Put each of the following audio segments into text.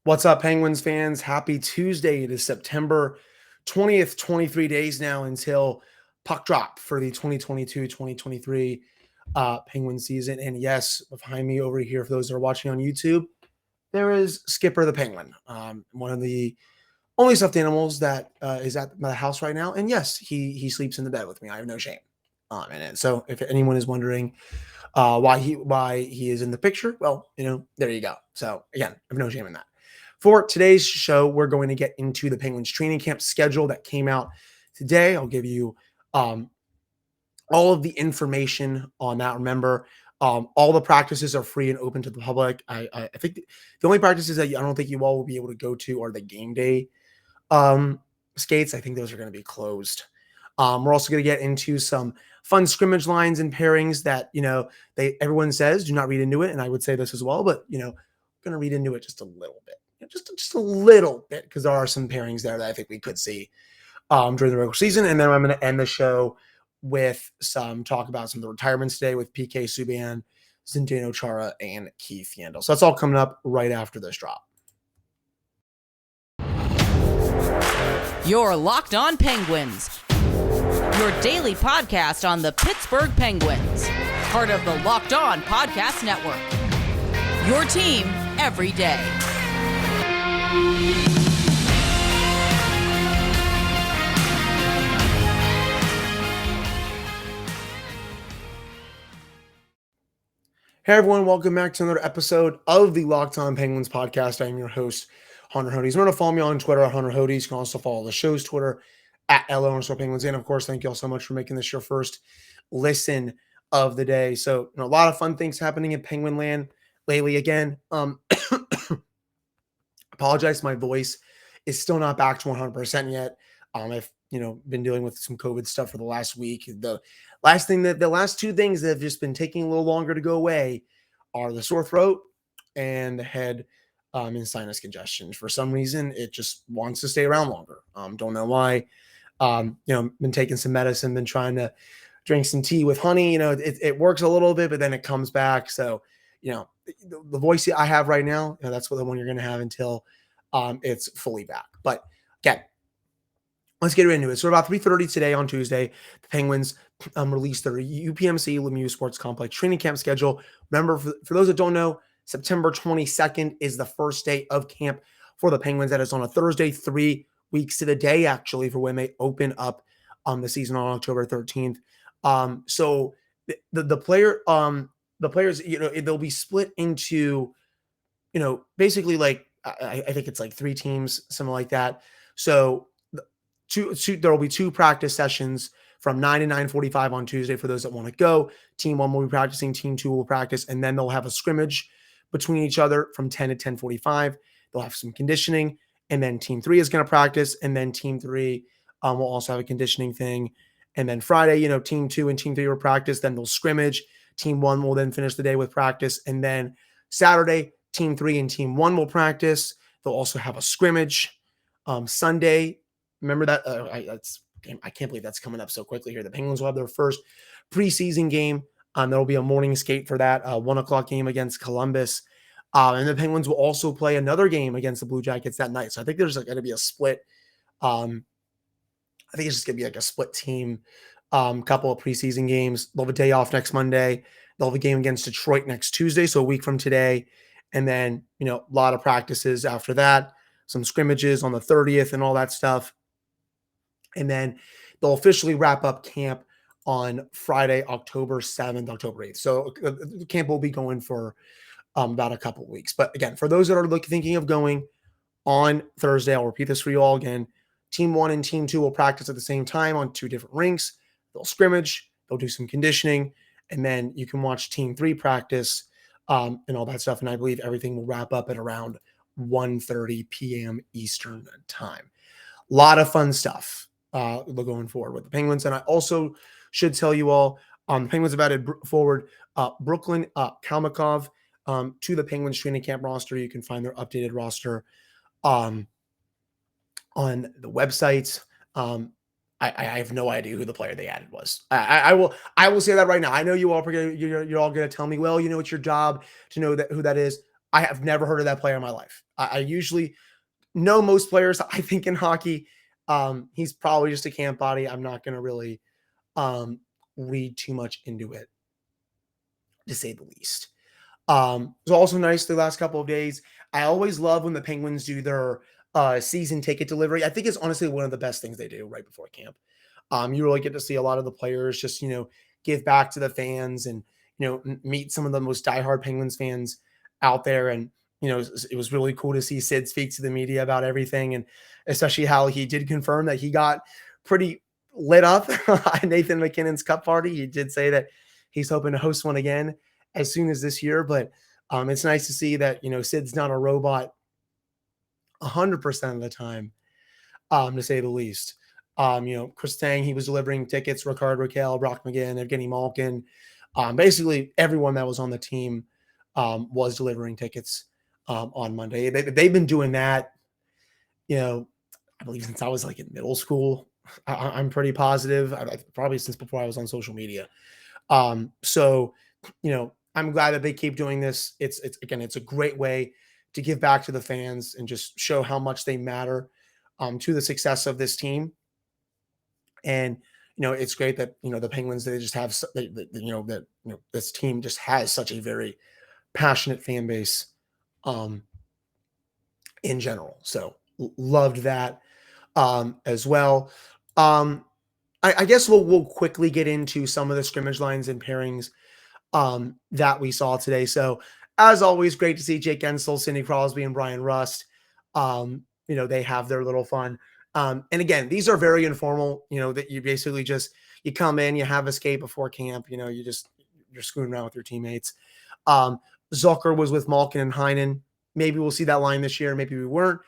What's up, Penguins fans? Happy Tuesday. It is September 20th, 23 days now until puck drop for the 2022-2023 Penguin season. And yes, behind me over here, for those that are watching on YouTube, there is Skipper the Penguin, one of the only stuffed animals that is at my house right now. And yes, he sleeps in the bed with me. I have no shame in it. So if anyone is wondering why he is in the picture, well, there you go. So again, I have no shame in that. For today's show, we're going to get into the Penguins training camp schedule that came out today. I'll give you all of the information on that. Remember, all the practices are free and open to the public. I think the only practices that I don't think you all will be able to go to are the game day skates. I think those are going to be closed. We're also going to get into some fun scrimmage lines and pairings that, everyone says do not read into it. And I would say this as well, but, I'm going to read into it just a little bit. Just a little bit, because there are some pairings there that I think we could see during the regular season. And then I'm going to end the show with some talk about some of the retirements today with PK Subban, Zdeno Chara, and Keith Yandel. So that's all coming up right after this drop. You're Locked On Penguins, your daily podcast on the Pittsburgh Penguins, part of the Locked On Podcast Network, your team every day. Hey everyone, welcome back to another episode of the Locked On Penguins podcast. I'm your host, Hunter Hodes. Remember to follow me on Twitter at Hunter Hodes. You can also follow the show's Twitter at LO_Penguins. And of course, thank you all so much for making this your first listen of the day. So, a lot of fun things happening in Penguin land lately again. Apologize, my voice is still not back to 100% yet. I've been dealing with some COVID stuff for the last week. The last two things that have just been taking a little longer to go away are the sore throat and the head and sinus congestion. For some reason, it just wants to stay around longer. Don't know why. Been taking some medicine, been trying to drink some tea with honey. It works a little bit, but then it comes back. So, the voice I have right now, that's what the one you're going to have until it's fully back. But again, let's get into it. So about 3:30 today on Tuesday, the Penguins released their UPMC Lemieux Sports Complex training camp schedule. Remember, for those that don't know, September 22nd is the first day of camp for the Penguins. That is on a Thursday, 3 weeks to the day, actually, for when they open up the season on October 13th. So the players, they'll be split into, basically like, I think it's like 3 teams, something like that. So there will be 2 practice sessions from 9 to 9:45 on Tuesday for those that want to go. Team 1 will be practicing, Team 2 will practice, and then they'll have a scrimmage between each other from 10 to 10:45. They'll have some conditioning, and then Team 3 is going to practice, and then Team 3 will also have a conditioning thing. And then Friday, Team 2 and Team 3 will practice, then they'll scrimmage. Team 1 will then finish the day with practice, and then Saturday, Team 3 and Team 1 will practice. They'll also have a scrimmage. Sunday, remember that? I can't believe that's coming up so quickly here. The Penguins will have their first preseason game. There'll be a morning skate for that 1:00 game against Columbus. And the Penguins will also play another game against the Blue Jackets that night. So I think there's going to be a split. I think it's just going to be like a split team, couple of preseason games. They'll have a day off next Monday. They'll have a game against Detroit next Tuesday, so a week from today. And then, a lot of practices after that, some scrimmages on the 30th and all that stuff. And then they'll officially wrap up camp on Friday, October 7th, October 8th. So the camp will be going for about a couple of weeks. But again, for those that are thinking of going on Thursday, I'll repeat this for you all again. Team 1 and Team 2 will practice at the same time on 2 different rinks. They'll scrimmage, they'll do some conditioning, and then you can watch Team 3 practice and all that stuff. And I believe everything will wrap up at around 1:30 p.m. Eastern time. A lot of fun stuff going forward with the Penguins. And I also should tell you all, the Penguins have added forward Brooklyn Kalmakov to the Penguins training camp roster. You can find their updated roster on the website. I have no idea who the player they added was. I will say that right now. I know you all you're all going to tell me, well, it's your job to know who that is. I have never heard of that player in my life. I usually know most players, I think, in hockey. He's probably just a camp body. I'm not going to really read too much into it, to say the least. It was also nice the last couple of days. I always love when the Penguins do their season ticket delivery. I think it's honestly one of the best things they do right before camp. You really get to see a lot of the players just, give back to the fans and, meet some of the most diehard Penguins fans out there. And, it was really cool to see Sid speak to the media about everything. And especially how he did confirm that he got pretty lit up at Nathan McKinnon's cup party. He did say that he's hoping to host one again as soon as this year. But it's nice to see that, Sid's not a robot 100% of the time, to say the least. Chris Tang, he was delivering tickets, Ricard Raquel, Brock McGinn, Evgeny Malkin. Basically everyone that was on the team was delivering tickets on Monday. They've been doing that, I believe since I was like in middle school. I'm pretty positive. Probably since before I was on social media. So, I'm glad that they keep doing this. It's a great way to give back to the fans and just show how much they matter to the success of this team. And, it's great that, the Penguins, they just have, this team just has such a very passionate fan base in general. So loved that as well. I guess we'll quickly get into some of the scrimmage lines and pairings that we saw today. So as always, great to see Jake Gensel, Sidney Crosby, and Brian Rust. They have their little fun. And again, these are very informal, that you basically just, you come in, you have a skate before camp, you're screwing around with your teammates. Zucker was with Malkin and Heinen. Maybe we'll see that line this year. Maybe we weren't.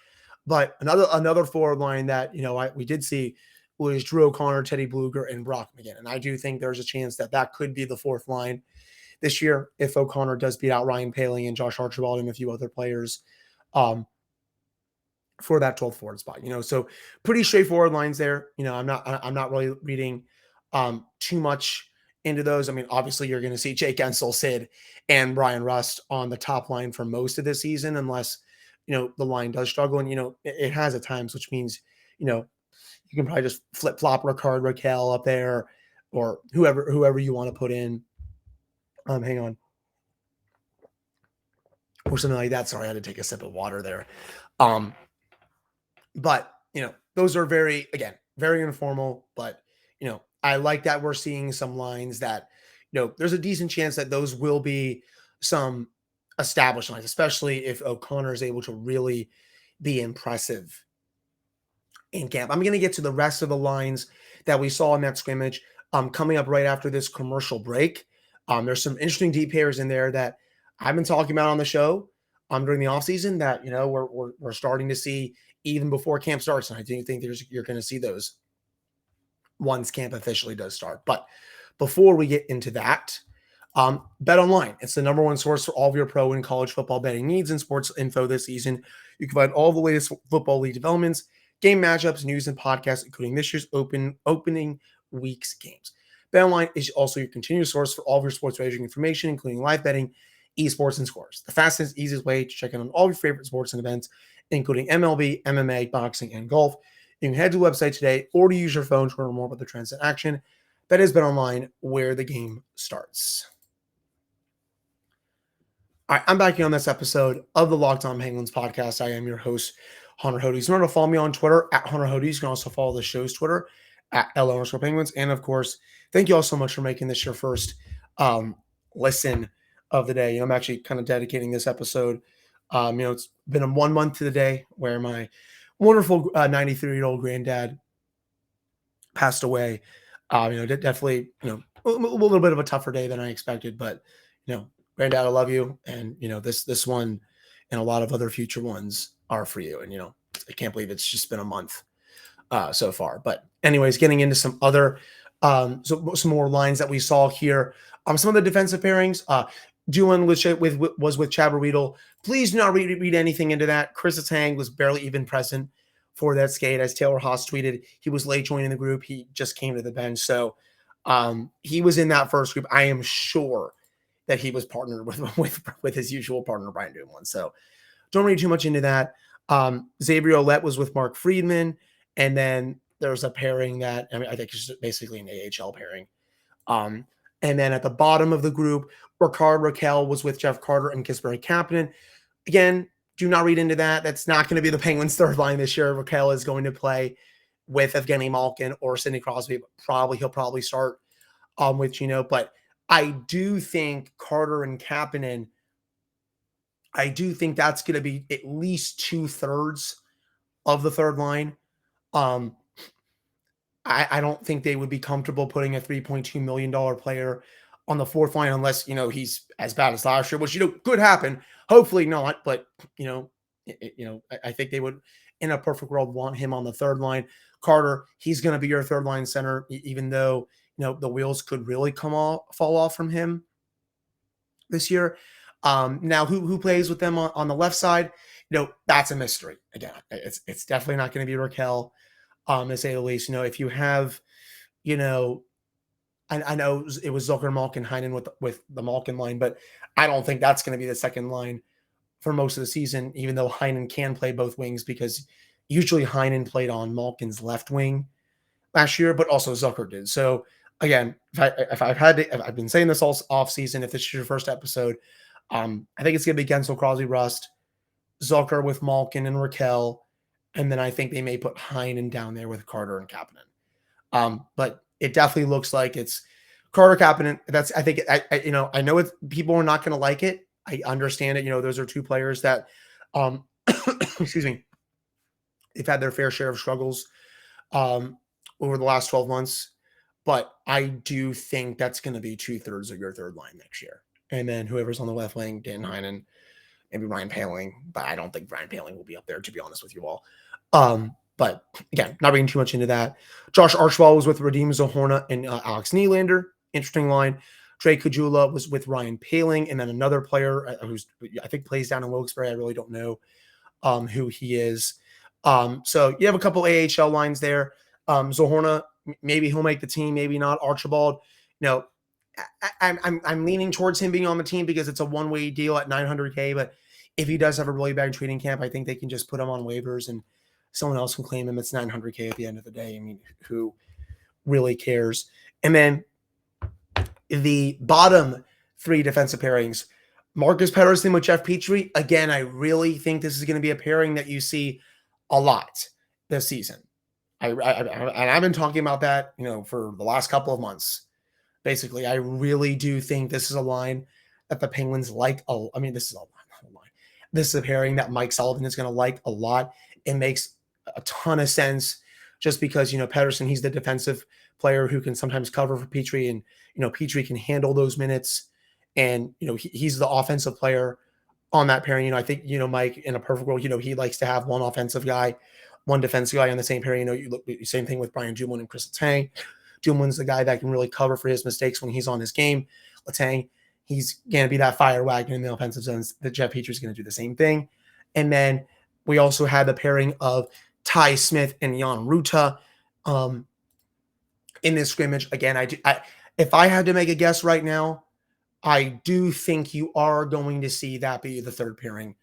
But another forward line that, we did see was Drew O'Connor, Teddy Bluger, and Brock McGinn. And I do think there's a chance that could be the fourth line this year if O'Connor does beat out Ryan Poehling and Josh Archibald and a few other players for that 12th forward spot. So pretty straightforward lines there. I'm not really reading too much into those. I mean, obviously you're going to see Jake Gensel, Sid, and Brian Rust on the top line for most of this season, unless, the line does struggle. And, it has at times, which means, you can probably just flip flop Ricard Raquel up there or whoever you want to put in. Hang on. Or something like that. Sorry, I had to take a sip of water there. But, those are very informal, but, I like that we're seeing some lines that, there's a decent chance that those will be some established lines, especially if O'Connor is able to really be impressive in camp. I'm going to get to the rest of the lines that we saw in that scrimmage coming up right after this commercial break. There's some interesting deep pairs in there that I've been talking about on the show during the offseason that, we're starting to see even before camp starts. And I do think you're going to see those once camp officially does start. But before we get into that, Bet Online. It's the number one source for all of your pro and college football betting needs and sports info this season. You can find all the latest football league developments, game matchups, news, and podcasts, including this year's opening week's games. Bet Online is also your continuous source for all of your sports wagering information, including live betting, esports, and scores. The fastest, easiest way to check in on all your favorite sports and events, including MLB, MMA, boxing, and golf. You can head to the website today or to use your phone to learn more about the trends in action. That is Bet Online, where the game starts. All right, I'm back here on this episode of the Locked On Penguins podcast. I am your host, Hunter Hodes. Remember to follow me on Twitter at Hunter Hodes. You can also follow the show's Twitter at @LO_Penguins. And of course, thank you all so much for making this your first listen of the day. I'm actually kind of dedicating this episode. It's been 1 month to the day where my wonderful 93-year-old granddad passed away. Definitely, a little bit of a tougher day than I expected, but, granddad, I love you. And, this one and a lot of other future ones are for you. And, I can't believe it's just been a month so far. But anyways, getting into some other, some more lines that we saw here. Some of the defensive pairings, Doolin was with Chad Weedle. Please do not read anything into that. Chris Tang was barely even present for that skate. As Taylor Haas tweeted, he was late joining the group. He just came to the bench. So he was in that first group. I am sure that he was partnered with his usual partner, Brian Dumoulin. So don't read too much into that. Xavier Ouellette was with Mark Friedman. And then there's a pairing that, I mean, I think it's basically an AHL pairing. And then at the bottom of the group, Ricard Raquel was with Jeff Carter and Kasperi Kapanen. Again, do not read into that. That's not going to be the Penguins' third line this year. Raquel is going to play with Evgeny Malkin or Sidney Crosby. But he'll probably start with Gino. But I do think Carter and Kapanen, I do think that's going to be at least 2/3 of the third line. I don't think they would be comfortable putting a $3.2 million player on the fourth line unless, he's as bad as last year, which, could happen. Hopefully not. But, I think they would, in a perfect world, want him on the third line. Carter, he's going to be your third line center, even though, the wheels could really fall off from him this year. Now, who plays with them on the left side? That's a mystery. Again, it's definitely not going to be Raquel. To say the least, if you have, I know it was Zucker, Malkin, Heinen with the Malkin line, but I don't think that's going to be the second line for most of the season, even though Heinen can play both wings, because usually Heinen played on Malkin's left wing last year, but also Zucker did. So again, if I've been saying this all off season, if this is your first episode, I think it's going to be Gensel, Crosby, Rust, Zucker with Malkin and Raquel. And then I think they may put Heinen down there with Carter and Kapanen. But it definitely looks like it's Carter, Kapanen. I know people are not going to like it. I understand it. Those are two players that, excuse me, they've had their fair share of struggles over the last 12 months. But I do think that's going to be 2/3 of your third line next year. And then whoever's on the left wing, Dan Heinen, maybe Ryan Poehling, but I don't think Ryan Poehling will be up there, to be honest with you all. But again, not reading too much into that. Josh Archibald was with Radim Zohorna and Alex Nylander. Interesting line. Trey Kajula was with Ryan Poehling, and then another player who's I think plays down in Wilkes-Barre. I really don't know who he is. So you have a couple AHL lines there. Zohorna, maybe he'll make the team, maybe not. Archibald, I'm leaning towards him being on the team because it's a one-way deal at $900K. But if he does have a really bad training camp, I think they can just put him on waivers and someone else can claim him. It's $900K at the end of the day. I mean, who really cares? And then the bottom three defensive pairings, Marcus Pettersson with Jeff Petrie. Again, I really think this is going to be a pairing that you see a lot this season. And I've been talking about that, for the last couple of months. Basically, I really do think this is a line that the Penguins like. This is a line. This is a pairing that Mike Sullivan is going to like a lot. It makes a ton of sense just because, Pettersson, he's the defensive player who can sometimes cover for Petrie, and, Petrie can handle those minutes. And, he's the offensive player on that pairing. I think, Mike, in a perfect world, he likes to have one offensive guy, one defensive guy on the same pairing. You look same thing with Brian Dumoulin and Chris Letang. Dumoulin's the guy that can really cover for his mistakes when he's on his game. Letang, he's going to be that fire wagon in the offensive zones. That Jeff Petrie is going to do the same thing. And then we also had the pairing of Ty Smith and Jan Ruta in this scrimmage. Again, if I had to make a guess right now, I do think you are going to see that be the third pairing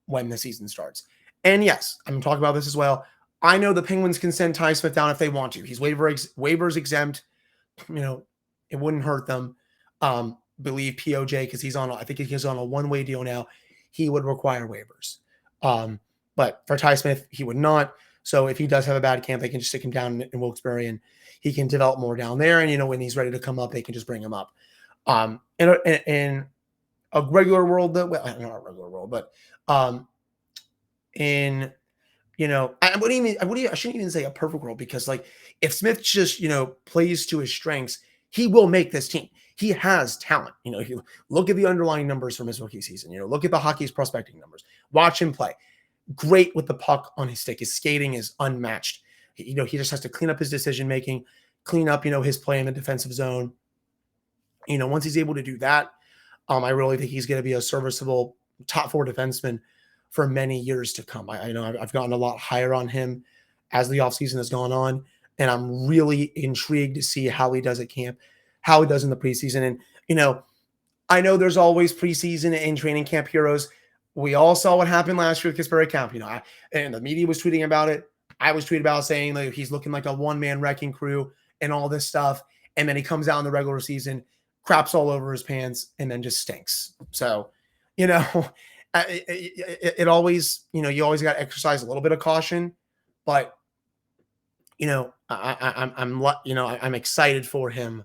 when the season starts. And yes, I'm talking about this as well. I know the Penguins can send Ty Smith down if they want to. He's waivers exempt. It wouldn't hurt them. Believe POJ, because I think he's on a one-way deal now. He would require waivers. But for Ty Smith, he would not. So if he does have a bad camp, they can just stick him down in Wilkes-Barre and he can develop more down there. And, when he's ready to come up, they can just bring him up. In a regular world, not a regular world, but I shouldn't even say a perfect world, because if Smith just, plays to his strengths, he will make this team. He has talent. Look at the underlying numbers from his rookie season. Look at the hockey's prospecting numbers. Watch him play. Great with the puck on his stick. His skating is unmatched. He just has to clean up his decision making, clean up, his play in the defensive zone. Once he's able to do that, I really think he's going to be a serviceable top four defenseman for many years to come. I know I've gotten a lot higher on him as the offseason has gone on, and I'm really intrigued to see how he does at camp, how he does in the preseason. And, I know there's always preseason and training camp heroes. We all saw what happened last year at Pittsburgh camp. And the media was tweeting about it. I was tweeting about saying like he's looking like a one-man wrecking crew and all this stuff. And then he comes out in the regular season, craps all over his pants, and then just stinks. So, it always, you always got to exercise a little bit of caution. But, I'm excited for him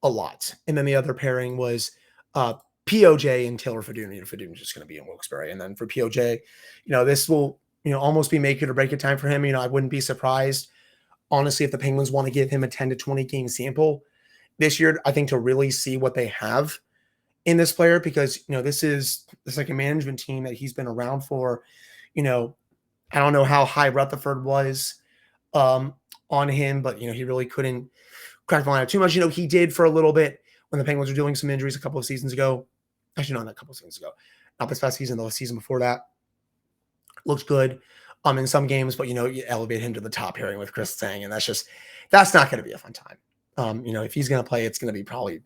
a lot. And then the other pairing was POJ and Taylor Faduna. Faduna is just going to be in Wilkes-Barre. And then for POJ, this will, almost be make it or break it time for him. I wouldn't be surprised, honestly, if the Penguins want to give him a 10 to 20 game sample this year, I think, to really see what they have in this player, because, this is like a management team that he's been around for. I don't know how high Rutherford was on him, but, he really couldn't crack the line out too much. He did for a little bit when the Penguins were dealing some injuries a couple of seasons ago. Actually, not a couple of seasons ago. Not this past season, though. The season before that. Looked good in some games, but, you elevate him to the top pairing with Chris Tsang, and that's not going to be a fun time. If he's going to play, it's going to be probably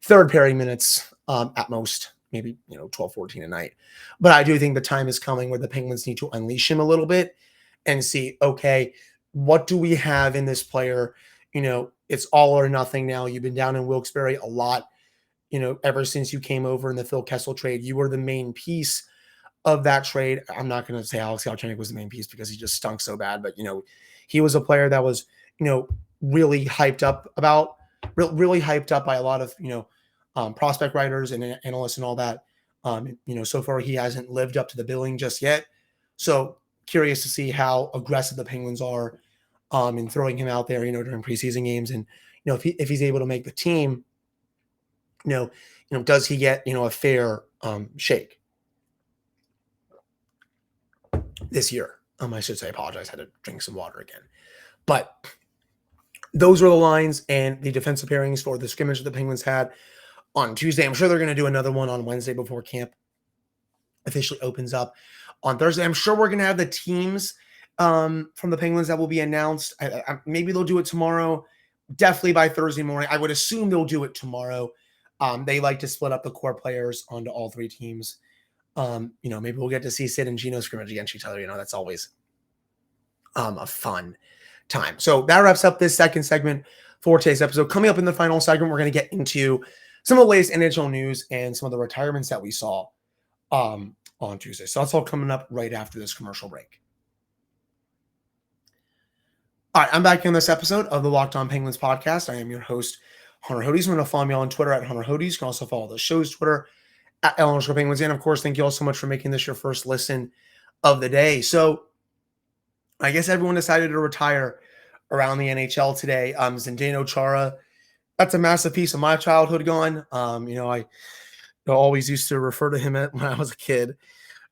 third pairing minutes at most, maybe, 12, 14 a night. But I do think the time is coming where the Penguins need to unleash him a little bit and see, okay, what do we have in this player? It's all or nothing now. You've been down in Wilkes-Barre a lot, ever since you came over in the Phil Kessel trade. You were the main piece of that trade. I'm not going to say Alex Galchenyuk was the main piece because he just stunk so bad, but, he was a player that was, really hyped up by a lot of, prospect writers and analysts and all that. So far he hasn't lived up to the billing just yet. So curious to see how aggressive the Penguins are in throwing him out there, during preseason games. And, if he's able to make the team, does he get, a fair shake this year? I should say, I apologize. I had to drink some water again. But those were the lines and the defensive pairings for the scrimmage that the Penguins had on Tuesday. I'm sure they're going to do another one on Wednesday before camp officially opens up on Thursday. I'm sure we're going to have the teams from the Penguins that will be announced. Maybe they'll do it tomorrow, definitely by Thursday morning. I would assume they'll do it tomorrow. They like to split up the core players onto all three teams. Maybe we'll get to see Sid and Gino scrimmage against each other. That's always a fun time. So that wraps up this second segment for today's episode. Coming up in the final segment, we're going to get into some of the latest NHL news and some of the retirements that we saw on Tuesday. So that's all coming up right after this commercial break. All right, I'm back in this episode of the Locked On Penguins podcast. I am your host, Hunter Hodes. We're going to follow me on Twitter at Hunter Hodes. You can also follow the show's Twitter at @LNShow_Penguins. And of course, thank you all so much for making this your first listen of the day. So I guess everyone decided to retire around the NHL today. Zdeno Chara, that's a massive piece of my childhood gone. I always used to refer to him when I was a kid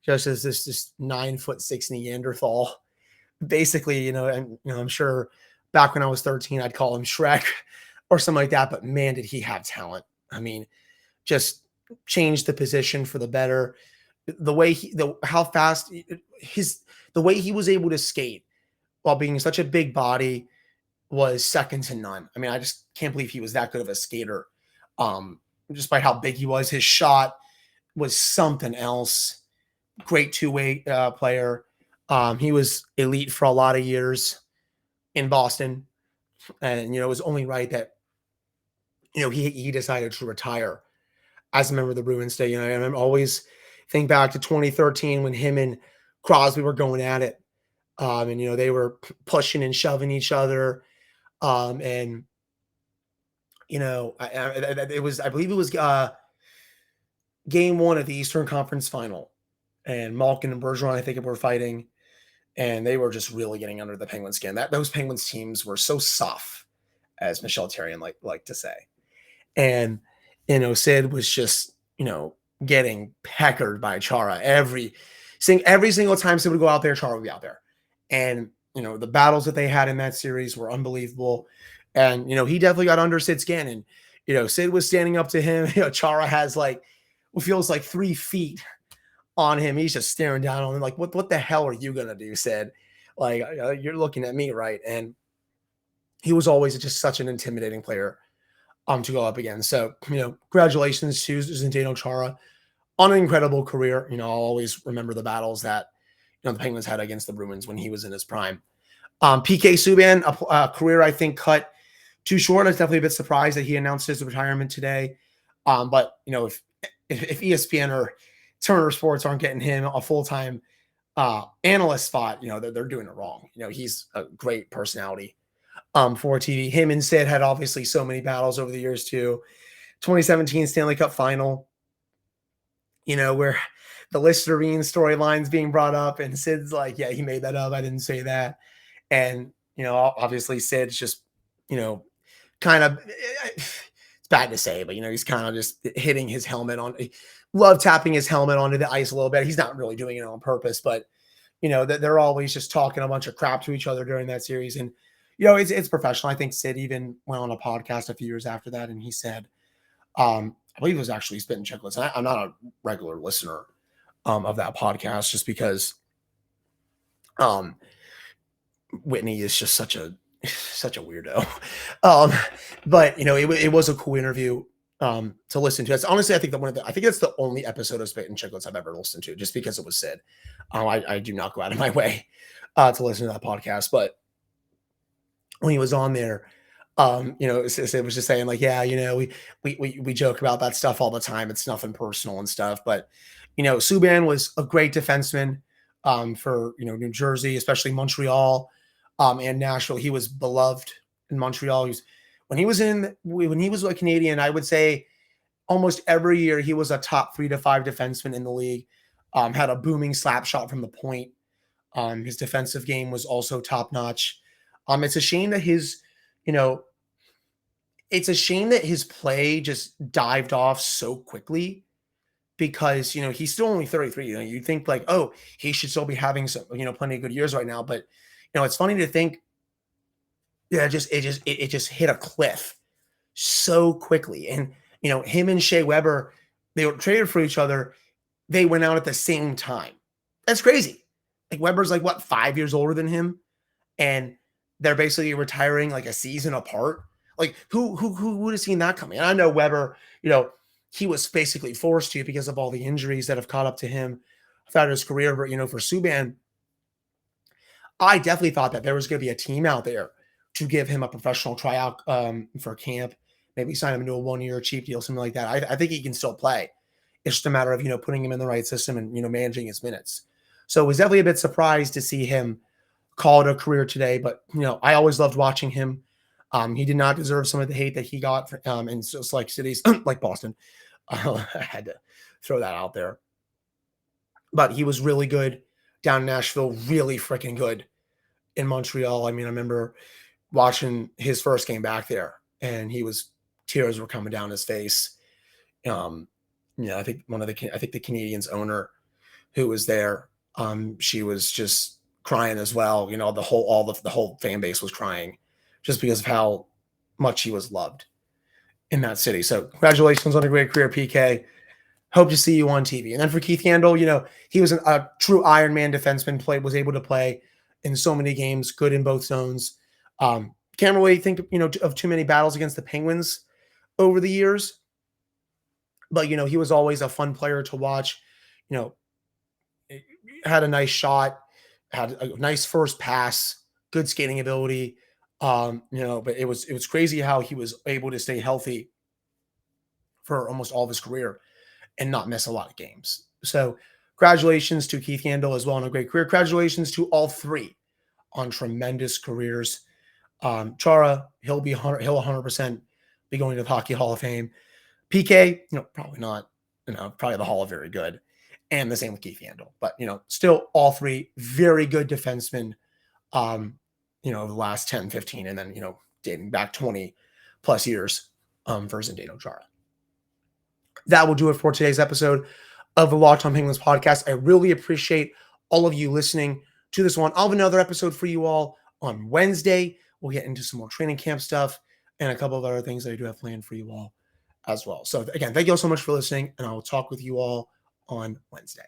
just as this 9'6" Neanderthal. Basically, I'm sure back when I was 13, I'd call him Shrek or something like that. But man, did he have talent. I mean, just changed the position for the better. The way the way he was able to skate while being such a big body was second to none. I mean, I just can't believe he was that good of a skater. Despite how big he was, his shot was something else. Great two-way player. He was elite for a lot of years in Boston. And, it was only right that, he decided to retire as a member of the Bruins Day. I always think back to 2013 when him and Crosby were going at it. And, they were pushing and shoving each other. I believe it was game one of the Eastern Conference Final. And Malkin and Bergeron, I think, were fighting. And they were just really getting under the Penguins' skin. Those Penguins teams were so soft, as Michel Therrien liked to say. And, Sid was just, getting peckered by Chara. Every single time Sid would go out there, Chara would be out there. And, the battles that they had in that series were unbelievable. And, he definitely got under Sid's skin. And, Sid was standing up to him. Chara has feels like 3 feet on him. He's just staring down on him like, what the hell are you going to do, Sid? Like, you're looking at me, right? And he was always just such an intimidating player to go up again. So, congratulations to Zdeno Chara on an incredible career. I'll always remember the battles that, the Penguins had against the Bruins when he was in his prime. PK Subban, a career I think cut too short. I was definitely a bit surprised that he announced his retirement today. But if ESPN or Turner Sports aren't getting him a full-time analyst spot, they're doing it wrong. He's a great personality for TV. Him and Sid had obviously so many battles over the years too. 2017 Stanley Cup final, where the Listerine storyline's being brought up, and Sid's like, yeah, he made that up. I didn't say that. And, obviously Sid's just, kind of, it's bad to say, but, he's kind of just hitting his helmet love tapping his helmet onto the ice a little bit. He's not really doing it on purpose, but, they're always just talking a bunch of crap to each other during that series. And, it's professional. I think Sid even went on a podcast a few years after that, and he said, I believe it was actually Spit and Chicklets. I'm not a regular listener of that podcast just because Whitney is just such a weirdo. But it was a cool interview to listen to. It's honestly, I think I think it's the only episode of Spit and Chicklets I've ever listened to, just because it was Sid. I do not go out of my way to listen to that podcast, but when he was on there, Sid was just saying like, yeah, we joke about that stuff all the time. It's nothing personal and stuff, but Subban was a great defenseman for New Jersey, especially Montreal and Nashville. He was beloved in Montreal. When he was a Canadian, I would say almost every year he was a top 3 to 5 defenseman in the league. Had a booming slap shot from the point. His defensive game was also top notch. It's a shame that his play just dived off so quickly, because he's still only 33. You'd think like, oh, he should still be having some plenty of good years right now, but it's funny to think, yeah, it just hit a cliff so quickly. And him and Shea Weber, they were traded for each other. They went out at the same time. That's crazy. Like Weber's like what, 5 years older than him, and they're basically retiring like a season apart. Like who would have seen that coming? And I know Weber, he was basically forced to because of all the injuries that have caught up to him throughout his career. But, for Subban, I definitely thought that there was going to be a team out there to give him a professional tryout for camp, maybe sign him into a 1-year cheap deal, something like that. I think he can still play. It's just a matter of, putting him in the right system and, managing his minutes. So I was definitely a bit surprised to see him call it a career today. But, I always loved watching him. He did not deserve some of the hate that he got in just like cities like Boston. I had to throw that out there. But he was really good down in Nashville, really freaking good in Montreal. I mean, I remember watching his first game back there, and tears were coming down his face. I think the Canadiens owner who was there, she was just crying as well. The whole fan base was crying just because of how much he was loved in that city. So congratulations on a great career, PK. Hope to see you on TV. And then for Keith Yandle, he was a true Iron Man defenseman, was able to play in so many games, good in both zones. Can't really think, of too many battles against the Penguins over the years. But, he was always a fun player to watch. Had a nice shot, had a nice first pass, good skating ability. But it was crazy how he was able to stay healthy for almost all of his career and not miss a lot of games. So congratulations to Keith Yandle as well on a great career. Congratulations to all three on tremendous careers. Chara, he'll 100% be going to the Hockey Hall of Fame. PK, probably not, probably the Hall of Very Good. And the same with Keith Yandle. But, still all three very good defensemen, the last 10, 15, and then, dating back 20 plus years for Zdeno Chara. That will do it for today's episode of the Locked On Penguins podcast. I really appreciate all of you listening to this one. I'll have another episode for you all on Wednesday. We'll get into some more training camp stuff and a couple of other things that I do have planned for you all as well. So again, thank you all so much for listening, and I will talk with you all on Wednesday.